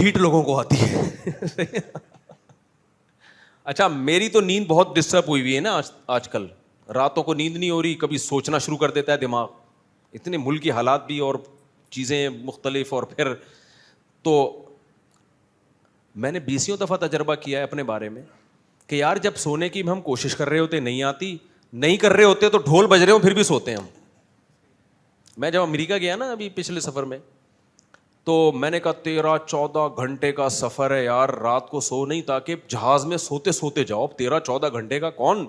Tat لوگوں کو آتی ہے. اچھا میری تو نیند بہت ڈسٹرب ہوئی ہے نا آج کل, راتوں کو نیند نہیں ہو رہی, کبھی سوچنا شروع کر دیتا ہے دماغ, اتنے ملک کی حالات بھی اور چیزیں مختلف. اور پھر تو میں نے 20 دفعہ تجربہ کیا ہے اپنے بارے میں کہ یار جب سونے کی ہم کوشش کر رہے ہوتے نہیں آتی, نہیں کر رہے ہوتے تو ڈھول بج رہے ہوں پھر بھی سوتے ہیں ہم. میں جب امریکہ گیا نا ابھی پچھلے سفر میں, تو میں نے کہا 13-14 گھنٹے کا سفر ہے یار, رات کو سو نہیں تاکہ جہاز میں سوتے سوتے جاؤ. 13-14 گھنٹے کا کون,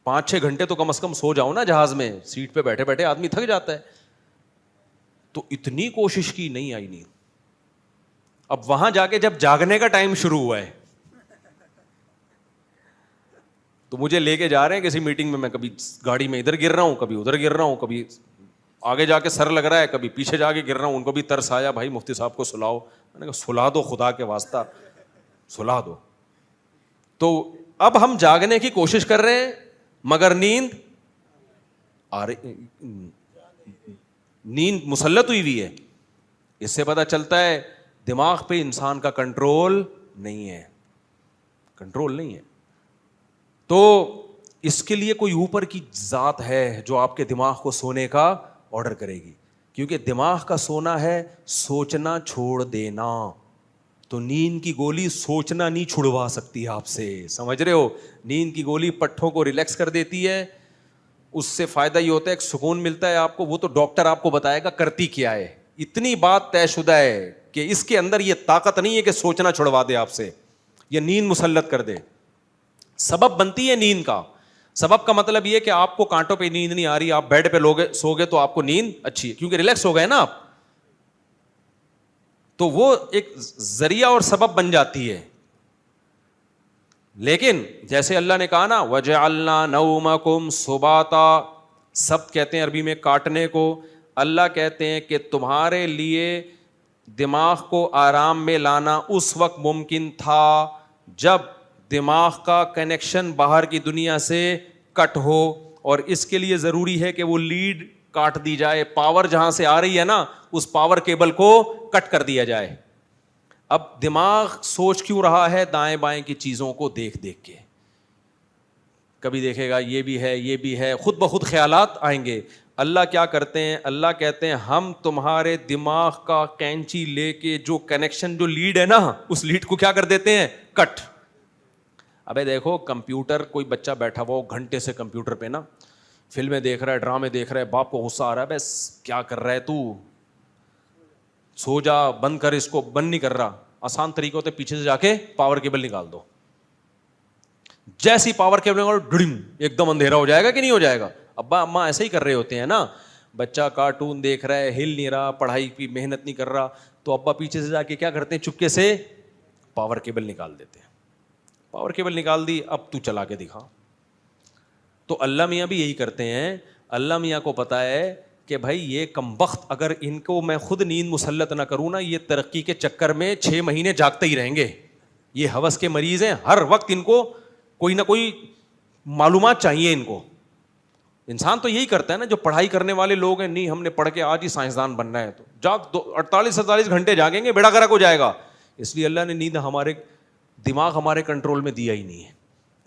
5-6 گھنٹے تو کم از کم سو جاؤ نا جہاز میں, سیٹ پہ بیٹھے بیٹھے آدمی تھک جاتا ہے. تو اتنی کوشش کی نہیں آئی نیند. اب وہاں جا کے جب جاگنے کا ٹائم شروع ہوا ہے تو مجھے لے کے جا رہے ہیں کسی میٹنگ میں کبھی گاڑی میں ادھر گر رہا ہوں, کبھی ادھر گر رہا ہوں, کبھی آگے جا کے سر لگ رہا ہے, کبھی پیچھے جا کے گر رہا ہوں. ان کو بھی ترس آیا, بھائی مفتی صاحب کو سلاؤ. میں نے کہا سلا دو خدا کے واسطہ, سلا دو. تو اب ہم جاگنے کی کوشش کر رہے ہیں مگر نیند آ رہی, نیند مسلط ہوئی ہے. اس سے پتہ چلتا ہے دماغ پہ انسان کا کنٹرول نہیں ہے, کنٹرول نہیں ہے. تو اس کے لیے کوئی اوپر کی ذات ہے جو آپ کے دماغ کو سونے کا آرڈر کرے گی, کیونکہ دماغ کا سونا ہے سوچنا چھوڑ دینا. تو نیند کی گولی سوچنا نہیں چھڑوا سکتی آپ سے, سمجھ رہے ہو. نیند کی گولی پٹھوں کو ریلیکس کر دیتی ہے, اس سے فائدہ یہ ہوتا ہے ایک سکون ملتا ہے آپ کو. وہ تو ڈاکٹر آپ کو بتائے گا کرتی کیا ہے. اتنی بات طے شدہ ہے کہ اس کے اندر یہ طاقت نہیں ہے کہ سوچنا چھڑوا دے آپ سے, یہ نیند مسلط کر دے. سبب بنتی ہے نیند کا. سبب کا مطلب یہ کہ آپ کو کانٹوں پہ نیند نہیں آ رہی, آپ بیڈ پہ سو گے تو آپ کو نیند اچھی ہے کیونکہ ریلیکس ہو گئے نا آپ. تو وہ ایک ذریعہ اور سبب بن جاتی ہے. لیکن جیسے اللہ نے کہا نا وَجَعَلْنَا نَوْمَكُمْ سُبَاتًا, سبت کہتے ہیں عربی میں کاٹنے کو. اللہ کہتے ہیں کہ تمہارے لیے دماغ کو آرام میں لانا اس وقت ممکن تھا جب دماغ کا کنیکشن باہر کی دنیا سے کٹ ہو, اور اس کے لیے ضروری ہے کہ وہ لیڈ کاٹ دی جائے, پاور جہاں سے آ رہی ہے نا اس پاور کیبل کو کٹ کر دیا جائے. اب دماغ سوچ کیوں رہا ہے دائیں بائیں کی چیزوں کو دیکھ دیکھ کے, کبھی دیکھے گا یہ بھی ہے یہ بھی ہے, خود بخود خیالات آئیں گے. اللہ کیا کرتے ہیں, اللہ کہتے ہیں ہم تمہارے دماغ کا کینچی لے کے جو کنیکشن جو لیڈ ہے نا اس لیڈ کو کیا کر دیتے ہیں کٹ. ابے دیکھو کمپیوٹر, کوئی بچہ بیٹھا ہوا گھنٹے سے کمپیوٹر پہ نا فلمیں دیکھ رہا ہے, ڈرامے دیکھ رہا ہے, باپ کو غصہ آ رہا ہے بس کیا کر رہا ہے تو, سو جا, بند کر اس کو, بند نہیں کر رہا. آسان طریقے ہوتے پیچھے سے جا کے پاور کیبل نکال دو. جیسی پاور کیبل نکالو ڈڑم ایک دم اندھیرا ہو جائے گا کہ نہیں ہو جائے گا. ابا اماں ایسے ہی کر رہے ہوتے ہیں نا, بچہ کارٹون دیکھ رہا ہے, ہل نہیں رہا, پڑھائی کی محنت نہیں کر رہا, تو ابا پیچھے سے جا کے کیا کرتے ہیں چپکے سے پاور کیبل نکال دیتے ہیں. پاور کیبل نکال دی, اب تو چلا کے دکھا. تو اللہ میاں بھی یہی کرتے ہیں. اللہ میاں کو پتا ہے کہ بھائی یہ کمبخت اگر ان کو میں خود نیند مسلط نہ کروں نا, یہ ترقی کے چکر میں 6 مہینے جاگتے ہی رہیں گے. یہ ہوس کے مریض ہیں, ہر وقت ان کو کوئی نہ کوئی معلومات چاہیے ان کو. انسان تو یہی کرتا ہے نا, جو پڑھائی کرنے والے لوگ ہیں, نہیں ہم نے پڑھ کے آج ہی سائنسدان بننا ہے, تو جاگ 48-47 گھنٹے جاگیں گے, بیڑا گرک ہو جائے گا. اس لیے اللہ نے نیند ہمارے دماغ ہمارے کنٹرول میں دیا ہی نہیں ہے.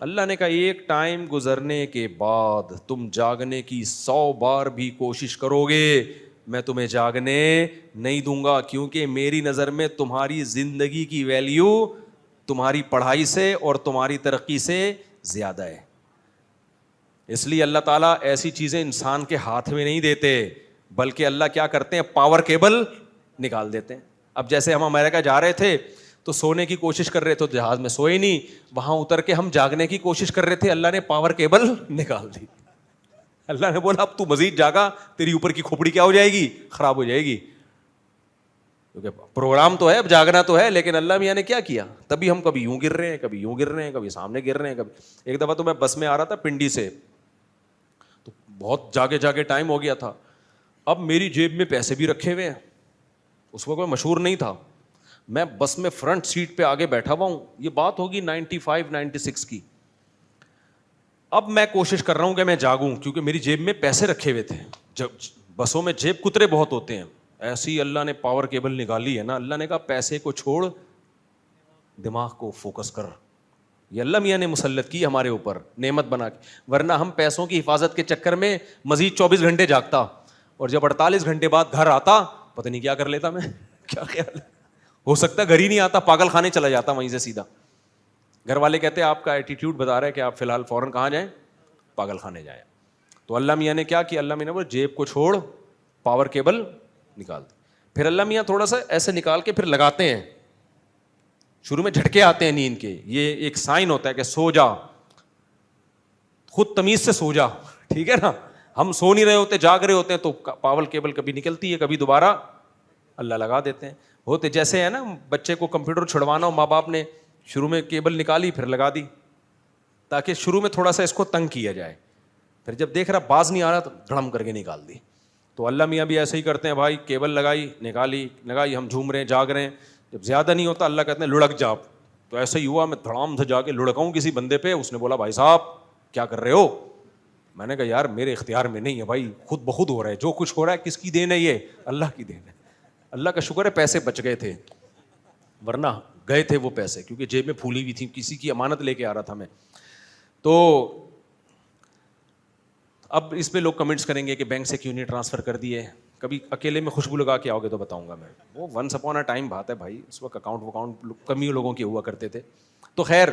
اللہ نے کہا ایک ٹائم گزرنے کے بعد تم جاگنے کی 100 بار بھی کوشش کرو گے میں تمہیں جاگنے نہیں دوں گا, کیونکہ میری نظر میں تمہاری زندگی کی ویلیو تمہاری پڑھائی سے اور تمہاری ترقی سے زیادہ ہے. اس لیے اللہ تعالیٰ ایسی چیزیں انسان کے ہاتھ میں نہیں دیتے, بلکہ اللہ کیا کرتے ہیں پاور کیبل نکال دیتے ہیں. اب جیسے ہم امریکہ جا رہے تھے تو سونے کی کوشش کر رہے تھے, جہاز میں سوئے نہیں, وہاں اتر کے ہم جاگنے کی کوشش کر رہے تھے, اللہ نے پاور کیبل نکال دی. اللہ نے بولا اب تو مزید جاگا, تیری اوپر کی کھوپڑی کیا ہو جائے گی, خراب ہو جائے گی. کیونکہ پروگرام تو ہے, اب جاگنا تو ہے, لیکن اللہ میاں نے کیا کیا, تبھی ہم کبھی یوں گر رہے ہیں, کبھی یوں گر رہے ہیں, کبھی سامنے گر رہے ہیں. کبھی ایک دفعہ تو میں بس میں آ رہا تھا پنڈی سے, تو بہت جاگے جاگے ٹائم ہو گیا تھا. اب میری جیب میں پیسے بھی رکھے ہوئے ہیں, اس وقت میں مشہور نہیں تھا, میں بس میں فرنٹ سیٹ پہ آگے بیٹھا ہوا ہوں, یہ بات ہوگی 95-96 کی. اب میں کوشش کر رہا ہوں کہ میں جاگوں, کیونکہ میری جیب میں پیسے رکھے ہوئے تھے. جب بسوں میں جیب کترے بہت ہوتے ہیں, ایسی اللہ نے پاور کیبل نکالی ہے نا, اللہ نے کہا پیسے کو چھوڑ, دماغ کو فوکس کر. یہ اللہ میاں نے مسلط کی ہمارے اوپر نعمت بنا کے, ورنہ ہم پیسوں کی حفاظت کے چکر میں مزید 24 گھنٹے جاگتا, اور جب 48 گھنٹے بعد گھر آتا پتہ نہیں کیا کر لیتا میں. کیا خیال ہے, ہو سکتا ہے گھر ہی نہیں آتا, پاگل خانے چلا جاتا وہیں سے سیدھا. گھر والے کہتے ہیں آپ کا ایٹیٹیوڈ بتا رہا ہے کہ آپ فی الحال فوراً کہاں جائیں, پاگل خانے جائیں. تو اللہ میاں نے کیا کیا, اللہ میاں نے بولا جیب کو چھوڑ, پاور کیبل نکال دے. پھر اللہ میاں تھوڑا سا ایسے نکال کے پھر لگاتے ہیں. شروع میں جھٹکے آتے ہیں نیند کے, یہ ایک سائن ہوتا ہے کہ سو جا, خود تمیز سے سو جا, ٹھیک ہے نا. ہم سو نہیں رہے ہوتے, جاگ رہے ہوتے ہیں, تو پاور کیبل کبھی نکلتی ہے, کبھی دوبارہ اللہ لگا دیتے ہیں. ہوتے جیسے ہے نا, بچے کو کمپیوٹر چھڑوانا ہو, ماں باپ نے شروع میں کیبل نکالی پھر لگا دی, تاکہ شروع میں تھوڑا سا اس کو تنگ کیا جائے, پھر جب دیکھ رہا باز نہیں آ رہا تو دھڑم کر کے نکال دی. تو اللہ میاں بھی ایسے ہی کرتے ہیں بھائی, کیبل لگائی نکالی لگائی, ہم جھوم رہے ہیں جاگ رہے ہیں, جب زیادہ نہیں ہوتا اللہ کہتے ہیں لڑک جا. تو ایسا ہی ہوا, میں دھڑام سے جا کے لڑکاؤں کسی بندے پہ, اس نے بولا بھائی صاحب کیا کر رہے ہو. میں نے کہا یار میرے اختیار میں نہیں ہے بھائی, خود بخود ہو رہا ہے, جو کچھ ہو رہا ہے کس کی دین ہے, یہ اللہ کی دین ہے. اللہ کا شکر ہے پیسے بچ گئے تھے, ورنہ گئے تھے وہ پیسے, کیونکہ جیب میں پھولی ہوئی تھی, کسی کی امانت لے کے آ رہا تھا میں. تو اب اس پہ لوگ کمنٹس کریں گے کہ بینک سے کیوں نہیں ٹرانسفر کر دیے. کبھی اکیلے میں خوشبو لگا کے آؤ گے تو بتاؤں گا میں, وہ ونس اپون اے ٹائم بات ہے بھائی, اس وقت اکاؤنٹ کم ہی لوگوں کے ہوا کرتے تھے. تو خیر,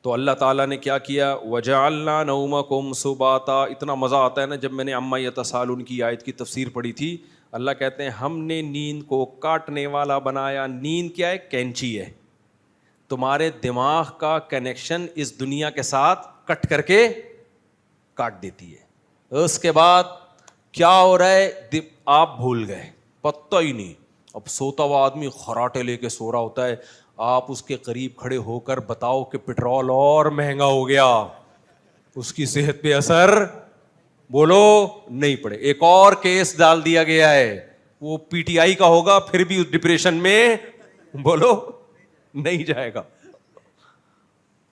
تو اللہ تعالیٰ نے کیا کیا, وَجَعَلْنَا نَوْمَكُمْ سُبَاتًا. اتنا مزہ آتا ہے نا جب میں نے عَمَّا يَتَسَاءَلُونَ کی آیت کی تفسیر پڑھی تھی. اللہ کہتے ہیں ہم نے نیند کو کاٹنے والا بنایا. نیند کیا ہے, کینچی ہے, تمہارے دماغ کا کنیکشن اس دنیا کے ساتھ کٹ کر کے کاٹ دیتی ہے. اس کے بعد کیا ہو رہا ہے آپ بھول گئے, پتہ ہی نہیں. اب سوتا ہوا آدمی خراٹے لے کے سو رہا ہوتا ہے, آپ اس کے قریب کھڑے ہو کر بتاؤ کہ پٹرول اور مہنگا ہو گیا, اس کی صحت پہ اثر بولو نہیں پڑے. ایک اور کیس ڈال دیا گیا ہے, وہ پی ٹی آئی کا ہوگا, پھر بھی اس ڈپریشن میں بولو نہیں جائے گا.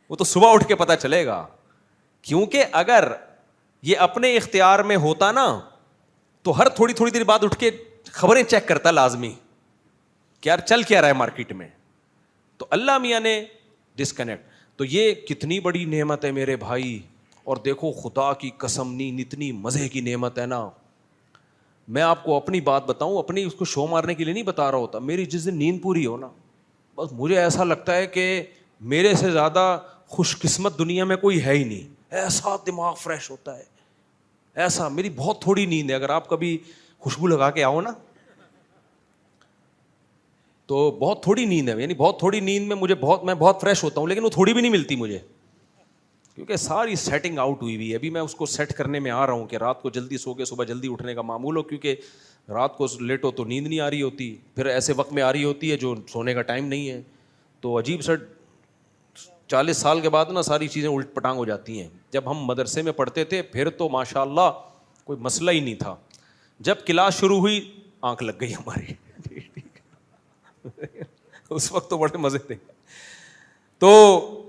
وہ تو صبح اٹھ کے پتہ چلے گا, کیونکہ اگر یہ اپنے اختیار میں ہوتا نا تو ہر تھوڑی تھوڑی دیر بعد اٹھ کے خبریں چیک کرتا لازمی کہ یار چل کیا رہا ہے مارکیٹ میں. تو اللہ میاں نے ڈسکنیکٹ. تو یہ کتنی بڑی نعمت ہے میرے بھائی, اور دیکھو خدا کی قسم نہیں اتنی مزے کی نعمت ہے نا. میں آپ کو اپنی بات بتاؤں, اپنی اس کو شو مارنے کے لیے نہیں بتا رہا ہوتا, میری جس دن نیند پوری ہو نا, بس مجھے ایسا لگتا ہے کہ میرے سے زیادہ خوش قسمت دنیا میں کوئی ہے ہی نہیں. ایسا دماغ فریش ہوتا ہے, ایسا. میری بہت تھوڑی نیند ہے, اگر آپ کبھی خوشبو لگا کے آؤ نا تو بہت تھوڑی نیند ہے, یعنی بہت تھوڑی نیند میں میں بہت فریش ہوتا ہوں, لیکن وہ تھوڑی بھی نہیں ملتی مجھے, کیونکہ ساری سیٹنگ آؤٹ ہوئی ہوئی ہے. ابھی میں اس کو سیٹ کرنے میں آ رہا ہوں کہ رات کو جلدی سو کے صبح جلدی اٹھنے کا معمول ہو, کیونکہ رات کو لیٹ ہو تو نیند نہیں آ رہی ہوتی, پھر ایسے وقت میں آ رہی ہوتی ہے جو سونے کا ٹائم نہیں ہے. تو عجیب سا 40 سال کے بعد نا ساری چیزیں الٹ پٹانگ ہو جاتی ہیں. جب ہم مدرسے میں پڑھتے تھے پھر تو ماشاء اللہ کوئی مسئلہ ہی نہیں تھا, جب کلاس شروع ہوئی آنکھ لگ گئی ہماری, اس وقت تو بڑے مزے تھے. تو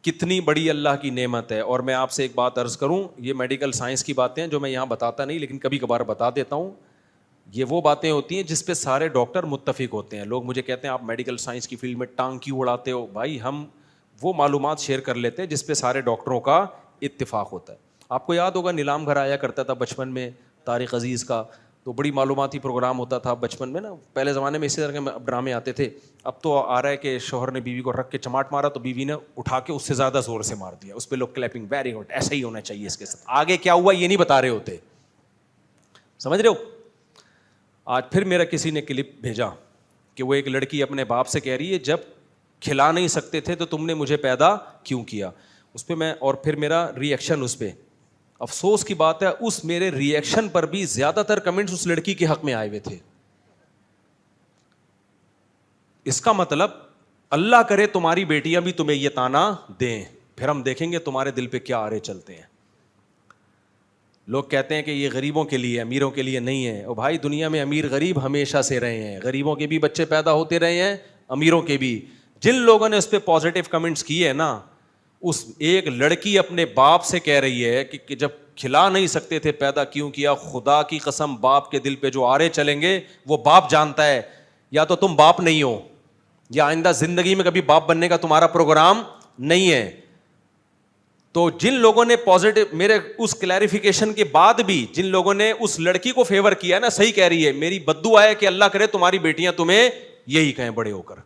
کتنی بڑی اللہ کی نعمت ہے. اور میں آپ سے ایک بات عرض کروں, یہ میڈیکل سائنس کی باتیں ہیں جو میں یہاں بتاتا نہیں, لیکن کبھی کبھار بتا دیتا ہوں. یہ وہ باتیں ہوتی ہیں جس پہ سارے ڈاکٹر متفق ہوتے ہیں. لوگ مجھے کہتے ہیں آپ میڈیکل سائنس کی فیلڈ میں ٹانگ کیوں اڑاتے ہو. بھائی ہم وہ معلومات شیئر کر لیتے ہیں جس پہ سارے ڈاکٹروں کا اتفاق ہوتا ہے. آپ کو یاد ہوگا نیلام گھر آیا کرتا تھا بچپن میں طارق عزیز کا, تو بڑی معلوماتی پروگرام ہوتا تھا بچپن میں نا. پہلے زمانے میں اسی طرح کے ڈرامے آتے تھے. اب تو آ رہا ہے کہ شوہر نے بیوی کو رکھ کے چماٹ مارا تو بیوی نے اٹھا کے اس سے زیادہ زور سے مار دیا, اس پہ لوگ کلیپنگ, ویری گڈ, ایسا ہی ہونا چاہیے اس کے ساتھ. آگے کیا ہوا یہ نہیں بتا رہے ہوتے, سمجھ رہے ہو. آج پھر میرا کسی نے کلپ بھیجا کہ وہ ایک لڑکی اپنے باپ سے کہہ رہی ہے جب کھلا نہیں سکتے تھے تو تم نے مجھے پیدا کیوں کیا. اس پہ میں, اور پھر میرا ری ایکشن اس پہ, افسوس کی بات ہے اس میرے ری ایکشن پر بھی زیادہ تر کمنٹس اس لڑکی کے حق میں آئے ہوئے تھے. اس کا مطلب اللہ کرے تمہاری بیٹیاں بھی تمہیں یہ تانا دیں, پھر ہم دیکھیں گے تمہارے دل پہ کیا آرے چلتے ہیں. لوگ کہتے ہیں کہ یہ غریبوں کے لیے, امیروں کے لیے نہیں ہے. اور بھائی دنیا میں امیر غریب ہمیشہ سے رہے ہیں, غریبوں کے بھی بچے پیدا ہوتے رہے ہیں, امیروں کے بھی. جن لوگوں نے اس پہ پازیٹیو کمنٹس کیے ہیں نا, اس ایک لڑکی اپنے باپ سے کہہ رہی ہے کہ جب کھلا نہیں سکتے تھے پیدا کیوں کیا؟ خدا کی قسم باپ کے دل پہ جو آرے چلیں گے وہ باپ جانتا ہے، یا تو تم باپ نہیں ہو یا آئندہ زندگی میں کبھی باپ بننے کا تمہارا پروگرام نہیں ہے. تو جن لوگوں نے پازیٹو، میرے اس کلیریفیکیشن کے بعد بھی جن لوگوں نے اس لڑکی کو فیور کیا نا، صحیح کہہ رہی ہے، میری بددعا ہے کہ اللہ کرے تمہاری بیٹیاں تمہیں یہی کہیں بڑے ہو کر.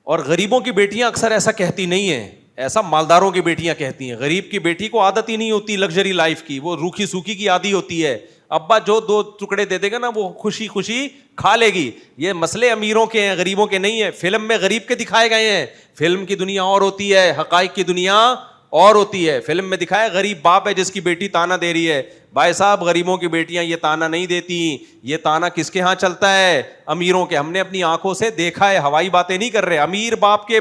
اور غریبوں کی بیٹیاں اکثر ایسا کہتی نہیں ہیں، ایسا مالداروں کی بیٹیاں کہتی ہیں. غریب کی بیٹی کو عادت ہی نہیں ہوتی لگژری لائف کی، وہ روکھی سوکھی کی عادی ہوتی ہے. ابا جو 2 ٹکڑے دے دے گا نا وہ خوشی خوشی کھا لے گی. یہ مسئلے امیروں کے ہیں، غریبوں کے نہیں ہیں. فلم میں غریب کے دکھائے گئے ہیں، فلم کی دنیا اور ہوتی ہے، حقائق کی دنیا اور ہوتی ہے. فلم میں دکھایا غریب باپ ہے جس کی بیٹی تانا دے رہی ہے. بھائی صاحب غریبوں کی بیٹیاں یہ تانا نہیں دیتی. یہ تانا کس کے ہاں چلتا ہے؟ امیروں کے. ہم نے اپنی آنکھوں سے دیکھا ہے، ہوائی باتیں نہیں کر رہے. امیر باپ کے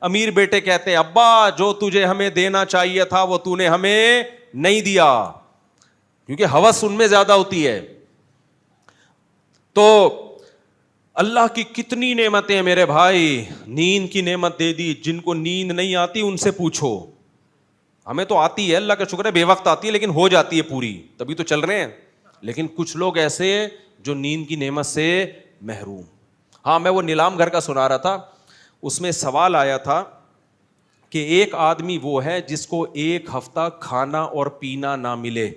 امیر بیٹے کہتے ہیں ابا جو تجھے ہمیں دینا چاہیے تھا وہ تو نے ہمیں نہیں دیا، کیونکہ ہوس ان میں زیادہ ہوتی ہے. تو اللہ کی کتنی نعمتیں ہیں میرے بھائی. نیند کی نعمت دے دی. جن کو نیند نہیں آتی ان سے پوچھو. ہمیں تو آتی ہے، اللہ کا شکر ہے، بے وقت آتی ہے لیکن ہو جاتی ہے پوری، تبھی تو چل رہے ہیں. لیکن کچھ لوگ ایسے ہیں جو نیند کی نعمت سے محروم. ہاں میں وہ نیلام گھر کا سنا رہا تھا، اس میں سوال آیا تھا کہ ایک آدمی وہ ہے جس کو 1 ہفتہ کھانا اور پینا نہ ملے،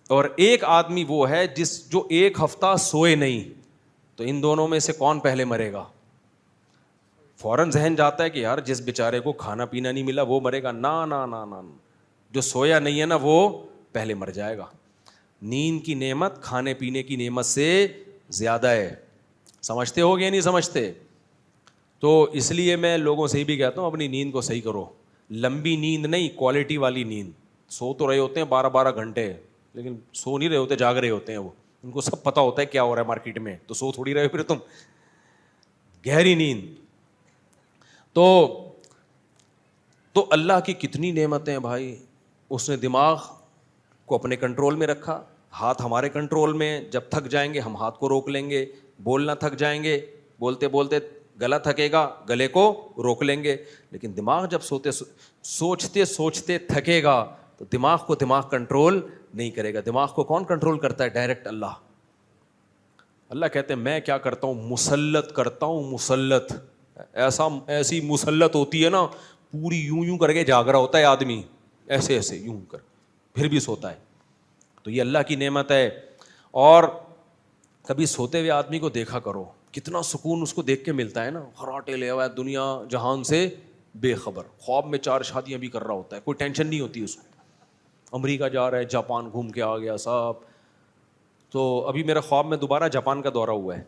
اور ایک آدمی وہ ہے جو 1 ہفتہ سوئے نہیں. تو ان دونوں میں سے کون پہلے مرے گا؟ فوراً ذہن جاتا ہے کہ یار جس بیچارے کو کھانا پینا نہیں ملا وہ مرے گا. نا نا نا نا، جو سویا نہیں ہے نا وہ پہلے مر جائے گا. نیند کی نعمت کھانے پینے کی نعمت سے زیادہ ہے. سمجھتے ہو گیا نہیں سمجھتے؟ تو اس لیے میں لوگوں سے ہی بھی کہتا ہوں اپنی نیند کو صحیح کرو. لمبی نیند نہیں، کوالٹی والی نیند. سو تو رہے ہوتے ہیں 12 گھنٹے، لیکن سو نہیں رہے ہوتے، جاگ رہے ہوتے ہیں. وہ ان کو سب پتہ ہوتا ہے کیا ہو رہا ہے مارکیٹ میں، تو سو تھوڑی رہے پھر تم. گہری نیند. تو اللہ کی کتنی نعمتیں ہیں بھائی. اس نے دماغ کو اپنے کنٹرول میں رکھا، ہاتھ ہمارے کنٹرول میں. جب تھک جائیں گے ہم ہاتھ کو روک لیں گے، بولنا تھک جائیں گے، بولتے بولتے گلا تھکے گا، گلے کو روک لیں گے. لیکن دماغ جب سوچتے سوچتے تھکے گا تو دماغ کو دماغ کنٹرول نہیں کرے گا. دماغ کو کون کنٹرول کرتا ہے؟ ڈائریکٹ اللہ. اللہ کہتے ہیں میں کیا کرتا ہوں؟ مسلط کرتا ہوں. مسلط ایسی مسلط ہوتی ہے نا، پوری یوں کر کے جاگ رہا ہوتا ہے آدمی، ایسے ایسے یوں کر، پھر بھی سوتا ہے. تو یہ اللہ کی نعمت ہے. اور کبھی سوتے ہوئے آدمی کو دیکھا کرو، کتنا سکون اس کو دیکھ کے ملتا ہے نا. خراٹے لے ہوا ہے، دنیا جہان سے بے خبر، خواب میں 4 شادیاں بھی کر رہا ہوتا ہے، کوئی ٹینشن نہیں ہوتی اس کو. امریکہ جا رہا ہے، جاپان گھوم کے آ گیا صاحب. تو ابھی میرا خواب میں دوبارہ جاپان کا دورہ ہوا ہے.